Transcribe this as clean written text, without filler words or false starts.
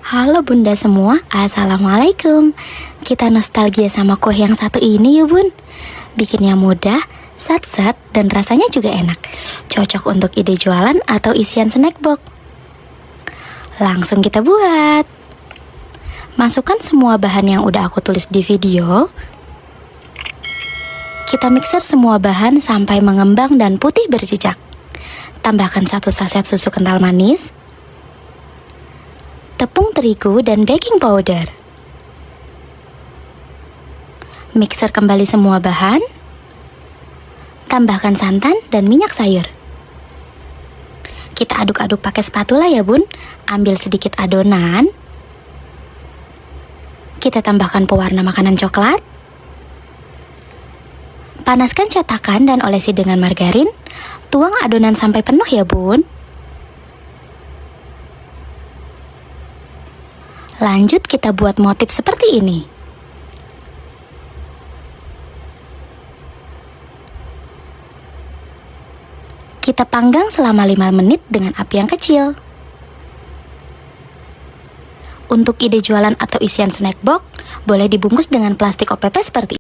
Halo bunda semua, assalamualaikum. Kita nostalgia sama kue yang satu ini yuk bun. Bikinnya mudah, sat-sat, dan rasanya juga enak. Cocok untuk ide jualan atau isian snack box. Langsung kita buat. Masukkan semua bahan yang udah aku tulis di video. Kita mixer semua bahan sampai mengembang dan putih berjejak. Tambahkan 1 saset susu kental manis, tepung terigu, dan baking powder. Mixer kembali semua bahan. Tambahkan santan dan minyak sayur. Kita aduk-aduk pakai spatula ya bun. Ambil sedikit adonan. Kita tambahkan pewarna makanan coklat. Panaskan cetakan dan olesi dengan margarin. Tuang adonan sampai penuh ya bun. Lanjut kita buat motif seperti ini. Kita panggang selama 5 menit dengan api yang kecil. Untuk ide jualan atau isian snack box, boleh dibungkus dengan plastik OPP seperti ini.